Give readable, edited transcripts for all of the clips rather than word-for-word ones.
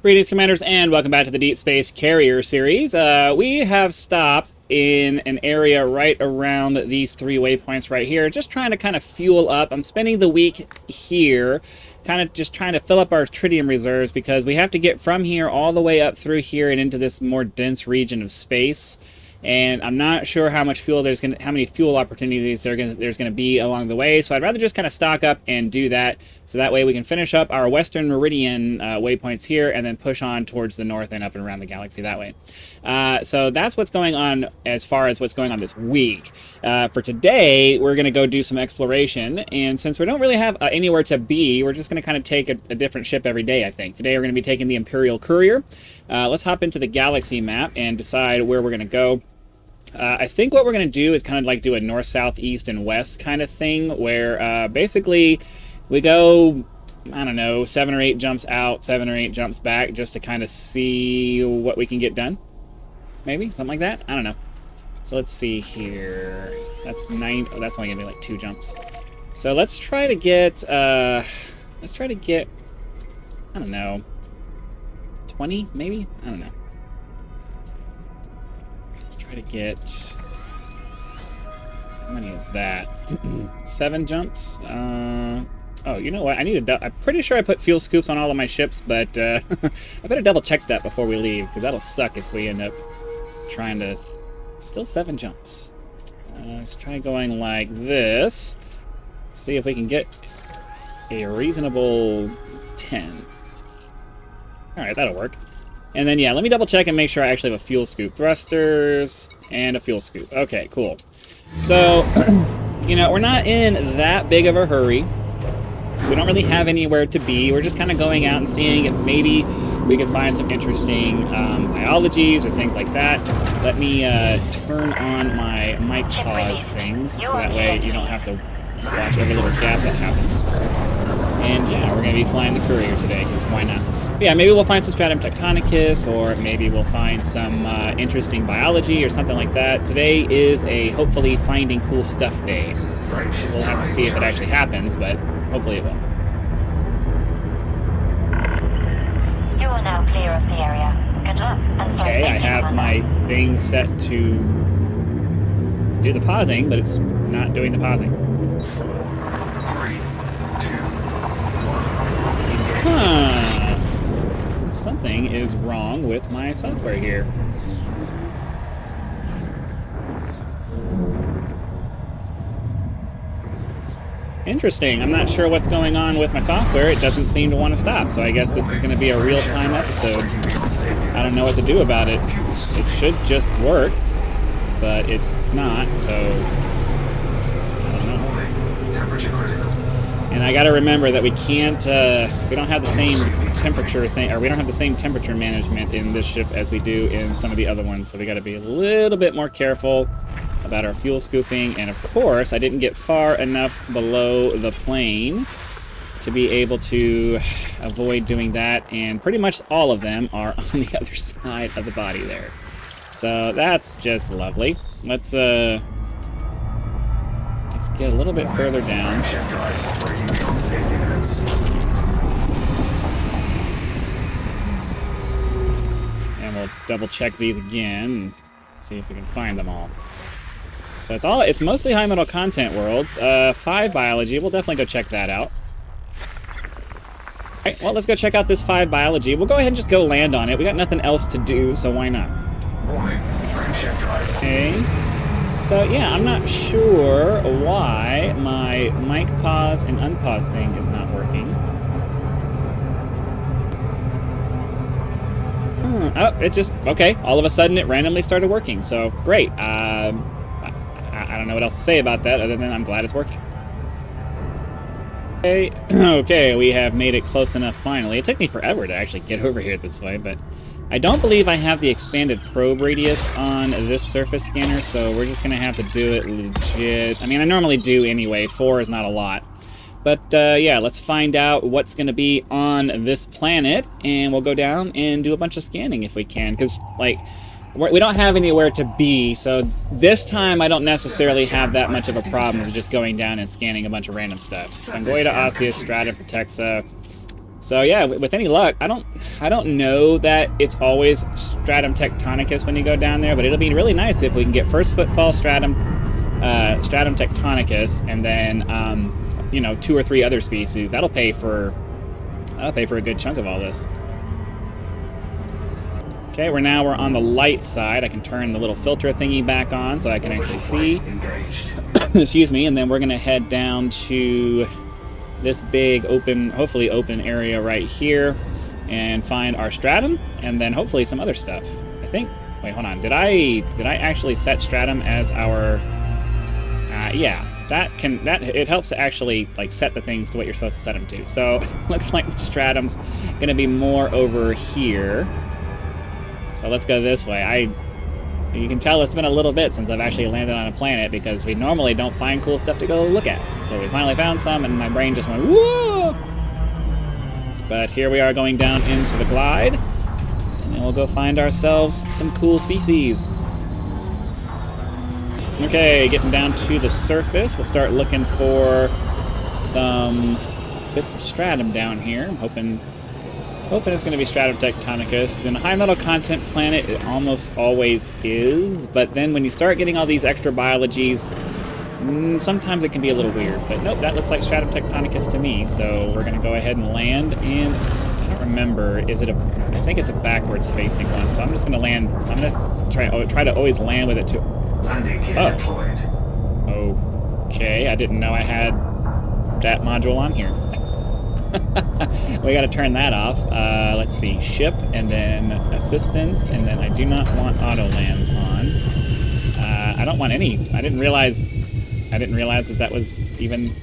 Greetings, Commanders, and welcome back to the Deep Space Carrier series. We have stopped in an area right around these 3 waypoints right here, just trying to kind of fuel up. I'm spending the week here, kind of just trying to fill up our tritium reserves because we have to get from here all the way up through here and into this more dense region of space. And I'm not sure how much fuel how many fuel opportunities there's gonna be along the way. So I'd rather just kind of stock up and do that, so that way we can finish up our Western Meridian waypoints here, and then push on towards the north and up and around the galaxy that way. So that's what's going on as far as what's going on this week. For today, we're gonna go do some exploration, and since we don't really have anywhere to be, we're just gonna kind of take a different ship every day. I think today we're gonna be taking the Imperial Courier. Let's hop into the galaxy map and decide where we're gonna go. I think what we're going to do is kind of like do a north, south, east, and west kind of thing, where basically we go, I don't know, 7 or 8 jumps out, 7 or 8 jumps back, just to kind of see what we can get done. Maybe something like that. I don't know. So let's see here. That's 9. Oh, that's only going to be like 2 jumps. So let's try to get. I don't know, 20 maybe. I don't know. Try to get, how many is that? 7 jumps. Oh, you know what? I'm pretty sure I put fuel scoops on all of my ships, but I better double check that before we leave, because that'll suck if we end up trying to. Still 7 jumps. Let's try going like this. See if we can get a reasonable 10. All right, that'll work. And then, yeah, let me double check and make sure I actually have a fuel scoop. Thrusters and a fuel scoop. Okay, cool. So, you know, we're not in that big of a hurry. We don't really have anywhere to be. We're just kind of going out and seeing if maybe we can find some interesting biologies or things like that. Let me turn on my mic pause things, so that way you don't have to watch every little gap that happens. And yeah, we're going to be flying the Courier today, because why not? But yeah, maybe we'll find some Stratum Tectonicus, or maybe we'll find some interesting biology or something like that. Today is a hopefully finding cool stuff day. We'll have to see if it actually happens, but hopefully it will. You are now clear of the area. Good luck. And okay, I have my thing set to do the pausing, but it's not doing the pausing. 4, 3, 2, 1. Huh. Something is wrong with my software here. Interesting. I'm not sure what's going on with my software. It doesn't seem to want to stop, so I guess this is going to be a real-time episode. I don't know what to do about it. It should just work, but it's not, so I don't know. Temperature critical. And I gotta remember that we can't, we don't have the same temperature thing, or we don't have the same temperature management in this ship as we do in some of the other ones, so we gotta be a little bit more careful about our fuel scooping. And of course, I didn't get far enough below the plane to be able to avoid doing that, and pretty much all of them are on the other side of the body there. So that's just lovely. Let's get a little bit further down. And we'll double check these again and see if we can find them all. So it's mostly high metal content worlds. 5 biology, we'll definitely go check that out. Alright, well, let's go check out this 5 biology. We'll go ahead and just go land on it. We got nothing else to do, so why not? Okay. So yeah, I'm not sure why my mic pause and unpause thing is not working. Oh, it just, okay, all of a sudden it randomly started working, so great. I don't know what else to say about that other than I'm glad it's working. Okay, okay, we have made it close enough finally. It took me forever to actually get over here this way, but I don't believe I have the expanded probe radius on this surface scanner, so we're just going to have to do it legit. I mean, I normally do anyway. 4 is not a lot. But, yeah, let's find out what's going to be on this planet, and we'll go down and do a bunch of scanning if we can, because, like, we don't have anywhere to be, so this time I don't necessarily have that much of a problem with just going down and scanning a bunch of random stuff. Fangoida, Osseous, Strata, Protexa, So yeah, with any luck, I don't know that it's always stratum tectonicus when you go down there, but it'll be really nice if we can get first footfall stratum tectonicus, and then you know, 2 or 3 other species. That'll pay for a good chunk of all this. Okay, we're on the light side. I can turn the little filter thingy back on so I can actually see. Excuse me, and then we're gonna head down to this big open, hopefully open area right here, and find our stratum, and then hopefully some other stuff. I think. Wait, hold on. Did I actually set stratum as our? Yeah, it helps to actually like set the things to what you're supposed to set them to. So looks like the stratum's gonna be more over here. So let's go this way. You can tell it's been a little bit since I've actually landed on a planet, because we normally don't find cool stuff to go look at. So we finally found some, and my brain just went, whoa! But here we are going down into the glide, and then we'll go find ourselves some cool species. Okay, getting down to the surface, we'll start looking for some bits of stratum down here. I'm hoping it's going to be stratum tectonicus. In a high metal content planet, it almost always is, but then when you start getting all these extra biologies, sometimes it can be a little weird. But nope, that looks like stratum tectonicus to me, so we're going to go ahead and land, and I don't remember, I think it's a backwards facing one, so I'm just going to land, I'm going to try to always land with it too. Landing gear deployed. Okay, I didn't know I had that module on here. We got to turn that off. Let's see, ship, and then assistance, and then I do not want auto lands on. I don't want any. I didn't realize that was even.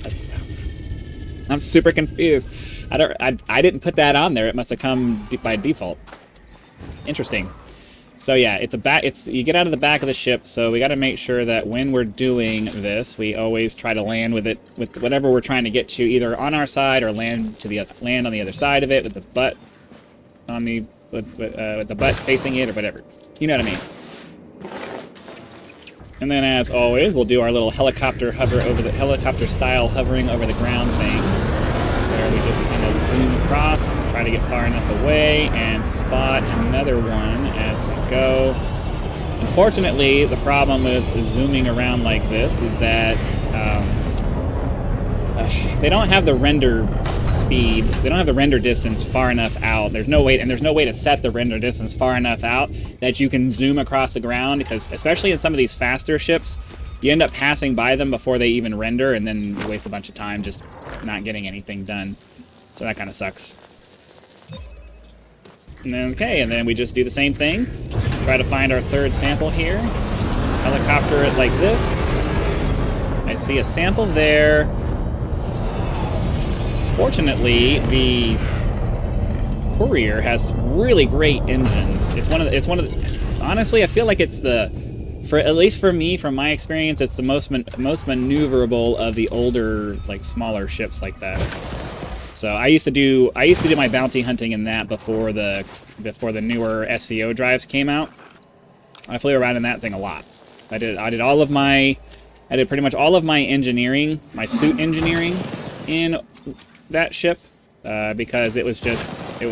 I'm super confused. I didn't put that on there. It must have come by default. Interesting. So yeah, you get out of the back of the ship, so we got to make sure that when we're doing this, we always try to land with it, with whatever we're trying to get to, either on our side or land on the other side of it, with the butt on with the butt facing it, or whatever. You know what I mean. And then, as always, we'll do our little helicopter style hovering over the ground thing, where we just kind of zoom across, try to get far enough away, and spot another one as we go. Unfortunately, the problem with zooming around like this is that they don't have the render speed. They don't have the render distance far enough out. There's no way to set the render distance far enough out that you can zoom across the ground, because especially in some of these faster ships, you end up passing by them before they even render, and then you waste a bunch of time just not getting anything done. So that kind of sucks. And then we just do the same thing. Try to find our third sample here. Helicopter it like this. I see a sample there. Fortunately, the Courier has really great engines. It's one of the honestly, I feel like it's at least for me, from my experience, it's the most maneuverable of the older, like, smaller ships like that. So I used to do my bounty hunting in that before the newer SCO drives came out. I flew around in that thing a lot. I did pretty much all of my engineering, my suit engineering, in that ship, because it was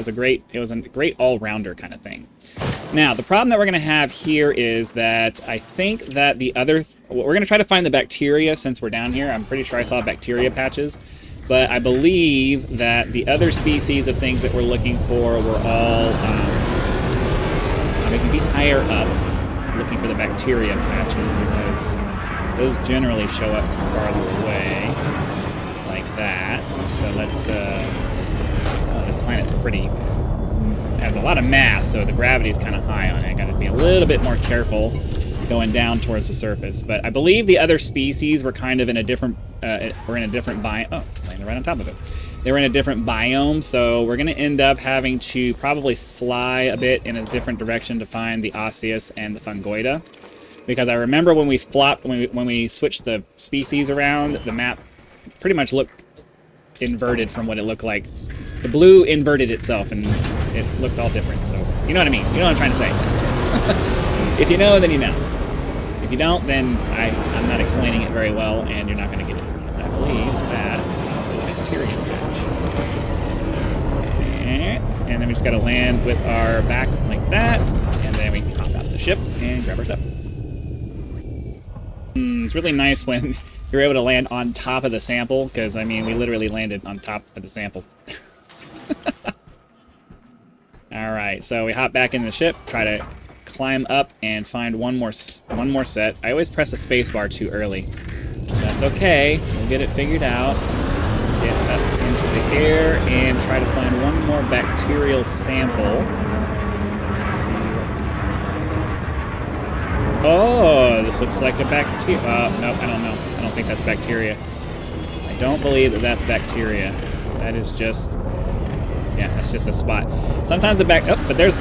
a great all-rounder kind of thing. Now, the problem that we're going to have here is that I think that we're going to try to find the bacteria since we're down here. I'm pretty sure I saw bacteria patches, but I believe that the other species of things that we're looking for were all, we can be higher up looking for the bacteria patches, because those generally show up from farther away, like that. So let's, this planet's has a lot of mass, so the gravity's kind of high on it. Got to be a little bit more careful going down towards the surface. But I believe the other species were kind of in a different, biome. Oh, landing right on top of it. They were in a different biome, so we're going to end up having to probably fly a bit in a different direction to find the osseous and the fungoida. Because I remember when we switched the species around, the map pretty much looked inverted from what it looked like. The blue inverted itself, and it looked all different. So, you know what I mean? You know what I'm trying to say. If you know, then you know. If you don't, then I'm not explaining it very well, and you're not going to get it. I believe that is a bacteria patch. and then we just got to land with our back like that, and then we can hop out of the ship and grab our stuff. It's really nice when you're able to land on top of the sample, because, I mean, we literally landed on top of the sample. Alright, so we hop back in the ship, try to climb up and find one more set. I always press the spacebar too early. That's okay. We'll get it figured out. Let's get up into the air and try to find one more bacterial sample. Let's see what we can find. Oh, this looks like a bacteria. Nope, I don't know. I don't think that's bacteria. I don't believe that that's bacteria. That is just... yeah, that's just a spot. Sometimes the but there's...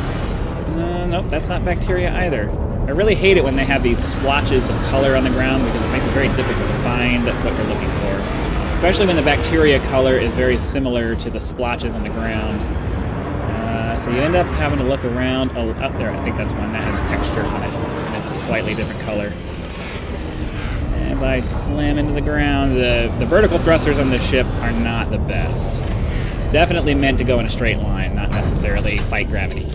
nope, that's not bacteria either. I really hate it when they have these splotches of color on the ground because it makes it very difficult to find what we're looking for. Especially when the bacteria color is very similar to the splotches on the ground. So you end up having to look around. Oh, up there, I think that's one that has texture on it. And it's a slightly different color. As I slam into the ground, the vertical thrusters on this ship are not the best. It's definitely meant to go in a straight line, not necessarily fight gravity.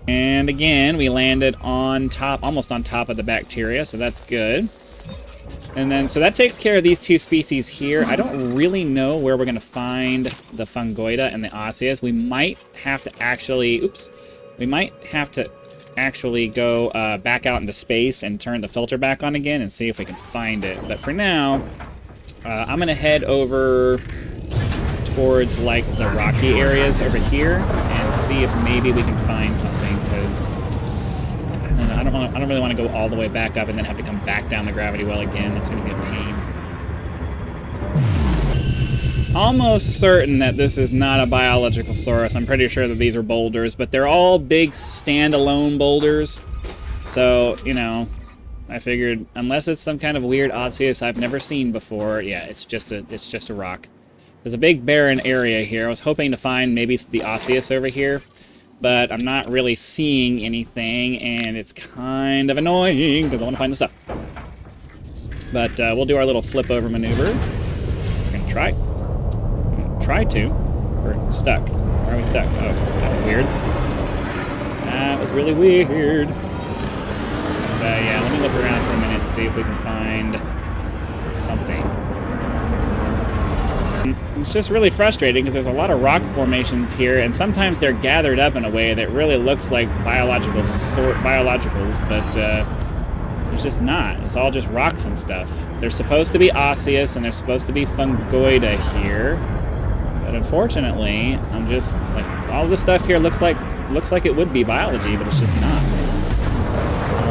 And again, we landed on top, almost on top of the bacteria, so that's good. And then, so that takes care of these two species here. I don't really know where we're going to find the fungoida and the osseous. We might have to actually, we might have to actually go back out into space and turn the filter back on again and see if we can find it. But for now, I'm going to head over towards like the rocky areas over here and see if maybe we can find something, because I don't really want to go all the way back up and then have to come back down the gravity well again. That's going to be a pain. Almost certain that this is not a biological source. I'm pretty sure that these are boulders, but they're all big standalone boulders. So, you know, I figured unless it's some kind of weird osseous I've never seen before, yeah, it's just a rock. There's a big barren area here. I was hoping to find maybe the osseous over here, but I'm not really seeing anything, and it's kind of annoying because I want to find the stuff. But we'll do our little flip over maneuver. We're gonna try. We're stuck. Why are we stuck? Oh, that was weird. That was really weird. But yeah, let me look around for a minute and see if we can find something. It's just really frustrating because there's a lot of rock formations here, and sometimes they're gathered up in a way that really looks like biologicals, but it's just not. It's all just rocks and stuff. There's supposed to be osseous and there's supposed to be fungoida here, but unfortunately, I'm just like, all this stuff here looks like it would be biology, but it's just not.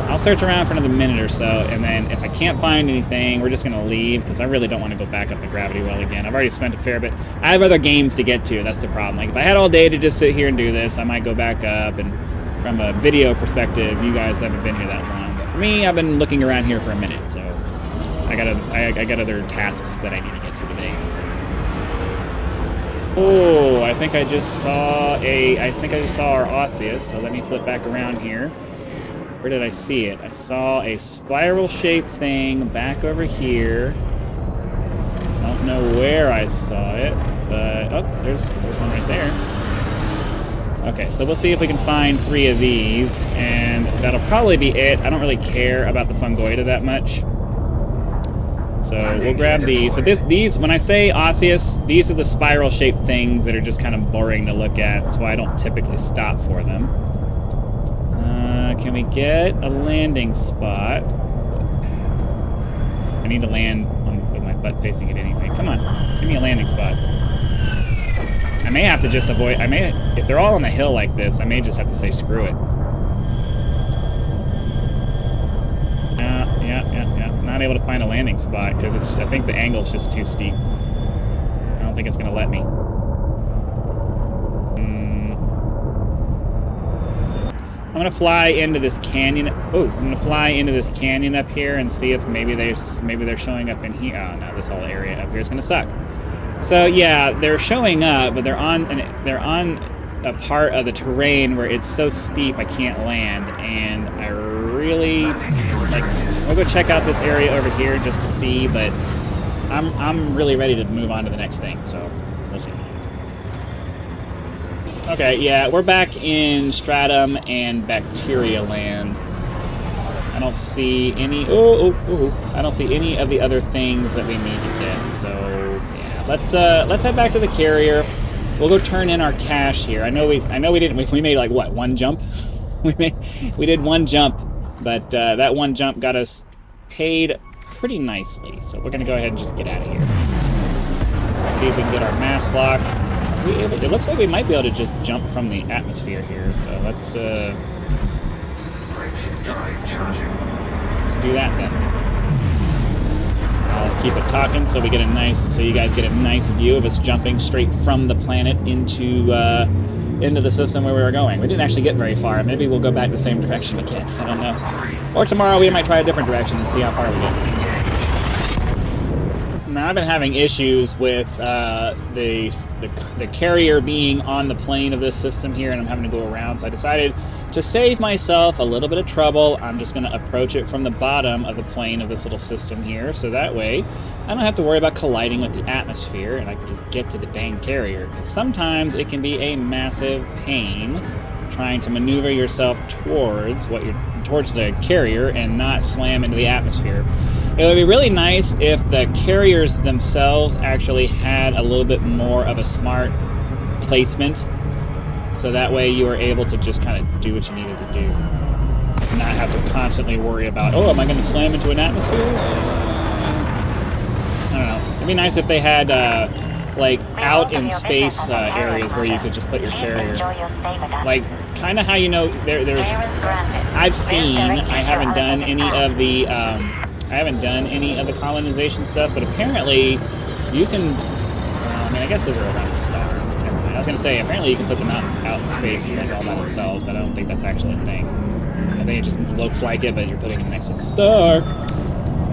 I'll search around for another minute or so, and then if I can't find anything, we're just going to leave, because I really don't want to go back up the gravity well again. I've already spent a fair bit. I have other games to get to. That's the problem. Like, if I had all day to just sit here and do this, I might go back up, and from a video perspective, you guys haven't been here that long. But for me, I've been looking around here for a minute, so I got other tasks that I need to get to today. Oh, I think I just saw our osseous, so let me flip back around here. Where did I see it? I saw a spiral-shaped thing back over here. I don't know where I saw it, but oh, there's one right there. Okay, so we'll see if we can find 3 of these, and that'll probably be it. I don't really care about the fungoida that much. So we'll grab these. But these, when I say osseous, these are the spiral-shaped things that are just kind of boring to look at. That's why I don't typically stop for them. Can we get a landing spot? I need to land with my butt facing it anyway. Come on, give me a landing spot. I may have to just avoid, if they're all on a hill like this, I may just have to say screw it. Yeah. Not able to find a landing spot because I think the angle's just too steep. I don't think it's gonna let me. I'm gonna fly into this canyon. Oh, I'm gonna fly into this canyon up here and see if maybe they're showing up in here. Oh no, this whole area up here is gonna suck. So yeah, they're showing up, but they're on a part of the terrain where it's so steep I can't land, and I really like. I'll go check out this area over here just to see, but I'm really ready to move on to the next thing. So we'll Okay, yeah, we're back in Stratum and Bacteria Land. I don't see any... I don't see any of the other things that we need to get, so... Yeah, let's head back to the carrier. We'll go turn in our cash here. I know we didn't... We made, like, what, one jump? we did one jump, but that one jump got us paid pretty nicely. So we're going to go ahead and just get out of here. Let's see if we can get our mass lock. It looks like we might be able to just jump from the atmosphere here, so let's Frameshift drive charging. let's do that then. I'll keep it talking so we get a nice, so you guys get a nice view of us jumping straight from the planet into the system where we were going. We didn't actually get very far. Maybe we'll go back the same direction again. I don't know. Or tomorrow we might try a different direction and see how far we get. Now, I've been having issues with the carrier being on the plane of this system here, and I'm having to go around, so I decided to save myself a little bit of trouble. I'm just going to approach it from the bottom of the plane of this little system here, so that way I don't have to worry about colliding with the atmosphere, and I can just get to the dang carrier, because sometimes it can be a massive pain trying to maneuver yourself towards the carrier and not slam into the atmosphere. It would be really nice if the carriers themselves actually had a little bit more of a smart placement, so that way you were able to just kind of do what you needed to do. Not have to constantly worry about, oh, am I going to slam into an atmosphere? I don't know. It'd be nice if they had, like, out in space areas where you could just put your carrier. Like, kind of how, you know, there's... I've seen, I haven't done any of the... I haven't done any of the colonization stuff, but apparently you can... I mean, I guess those are around a star. Never mind. I was going to say, apparently you can put them out in space like all by themselves, but I don't think that's actually a thing. I think it just looks like it, but you're putting it next to the star.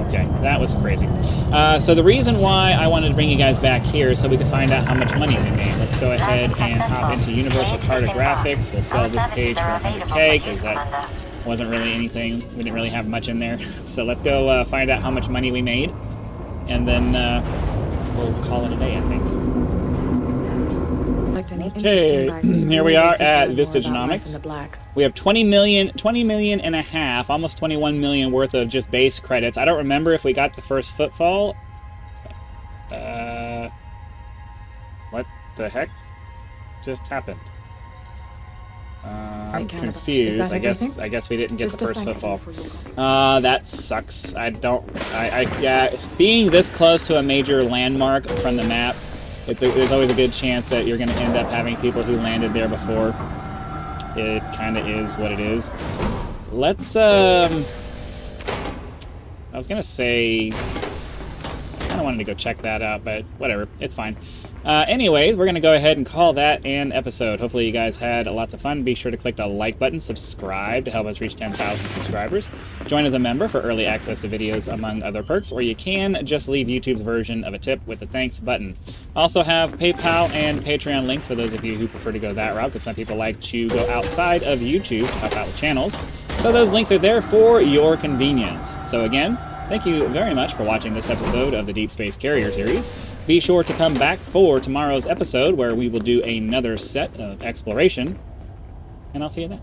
Okay, that was crazy. So the reason why I wanted to bring you guys back here is so we could find out how much money we made. Let's go ahead and hop into Universal Cartographics. We'll sell this page for 100K, because that wasn't really anything. We didn't really have much in there. So let's go find out how much money we made, and then we'll call it a day, I think. Okay, here we are at Vista Genomics. We have 20 million and a half, almost 21 million worth of just base credits. I don't remember if we got the first footfall. What the heck just happened? I'm confused. I guess we didn't get the first footfall. That sucks. Yeah, being this close to a major landmark from the map, there's always a good chance that you're going to end up having people who landed there before. It kind of is what it is. Let's, I was going to say, I kind of wanted to go check that out, but whatever, it's fine. Anyways, we're going to go ahead and call that an episode. Hopefully you guys had lots of fun. Be sure to click the like button, subscribe to help us reach 10,000 subscribers. Join as a member for early access to videos, among other perks, or you can just leave YouTube's version of a tip with the thanks button. Also have PayPal and Patreon links for those of you who prefer to go that route, because some people like to go outside of YouTube to help out with channels. So those links are there for your convenience. So again, thank you very much for watching this episode of the Deep Space Carrier series. Be sure to come back for tomorrow's episode, where we will do another set of exploration, and I'll see you then.